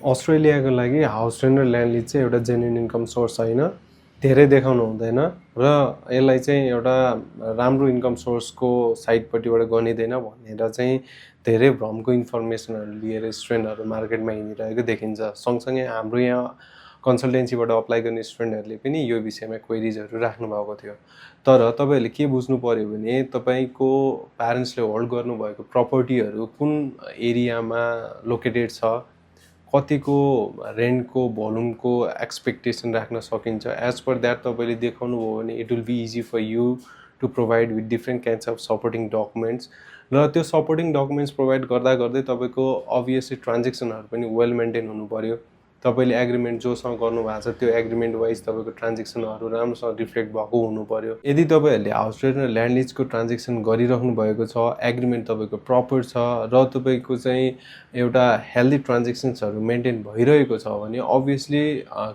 अस्ट्रेलियाको लागि house rent र ल्यान्ड लिज चाहिँ एउटा जेन्युन इन्कम सोर्स होइन, धेरै देखाउनु हुँदैन र यसलाई चाहिँ एउटा राम्रो इन्कम सोर्सको साइडपट्टिबाट गनिँदैन भनेर चाहिँ धेरै भ्रमको इन्फर्मेसनहरू लिएर स्टुडेन्टहरू मार्केटमा हिँडिरहेको देखिन्छ। सँगसँगै हाम्रो यहाँ कन्सल्टेन्सीबाट अप्लाई गर्ने स्टुडेन्टहरूले पनि यो विषयमा क्वेरिजहरू राख्नु भएको थियो। तर तपाईँहरूले के बुझ्नु पर्यो भने तपाईँको प्यारेन्ट्सले होल्ड गर्नुभएको प्रपर्टीहरू कुन एरियामा लोकेटेड छ, कतिको रेन्टको भोल्युमको एक्सपेक्टेसन राख्न सकिन्छ, एज पर द्याट तपाईँले देखाउनु भयो भने it will be easy for you to provide with different kinds of supporting documents. र त्यो सपोर्टिङ डकुमेन्ट्स प्रोभाइड गर्दा गर्दै तपाईँको अभियसली ट्रान्जेक्सनहरू पनि वेल मेन्टेन हुनु पऱ्यो। तपाईँले एग्रिमेन्ट जोसँग गर्नुभएको छ त्यो एग्रिमेन्ट वाइज तपाईँको ट्रान्जेक्सनहरू राम्रोसँग रिफ्लेक्ट भएको हुनु पऱ्यो। यदि तपाईँहरूले हाउस रेन्ट र ल्यान्ड लिजको ट्रान्जेक्सन गरिराख्नु भएको छ, एग्रिमेन्ट तपाईँको प्रपर छ र तपाईँको चाहिँ एउटा हेल्दी ट्रान्जेक्सन्सहरू मेन्टेन भइरहेको छ भने obviously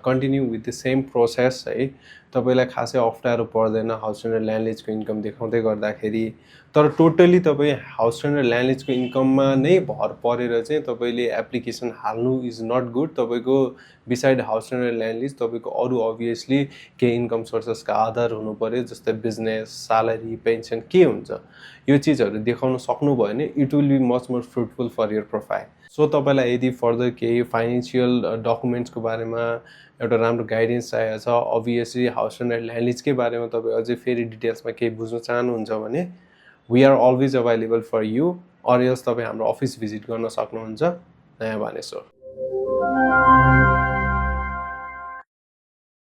continue with the same process है, तपाईँलाई खासै अप्ठ्यारो पर्दैन हाउस रेन्ट र ल्यान्ड लिजको इन्कम देखाउँदै गर्दाखेरि। तर टोटली तपाईँ हाउस रेन्ट र ल्यान्ड लिजको इन्कममा नै भर परेर चाहिँ तपाईँले एप्लिकेसन हाल्नु इज नट गुड। तपाईँको बिसाइड हाउस रेन्ट र ल्यान्ड लिज तपाईँको अरू अभियसली केही इन्कम सोर्सेसका आधार हुनु पऱ्यो, जस्तै बिजनेस, स्यालेरी, पेन्सन के हुन्छ, यो चिजहरू देखाउन सक्नुभयो भने it will be much more fruitful for your profile. So तपाईँलाई यदि फर्दर केही फाइनेन्सियल डकुमेन्ट्सको बारेमा एउटा राम्रो गाइडेन्स चाहिएको छ, अभियसली हाउस रेन्ट र ल्यान्ड लिजकै बारेमा तपाईँ अझै फेरि डिटेल्समा केही बुझ्न चाहनुहुन्छ भने we are always available for you, or else तपाईँ हाम्रो अफिस भिजिट गर्न सक्नुहुन्छ नयाँ बानेश्वर।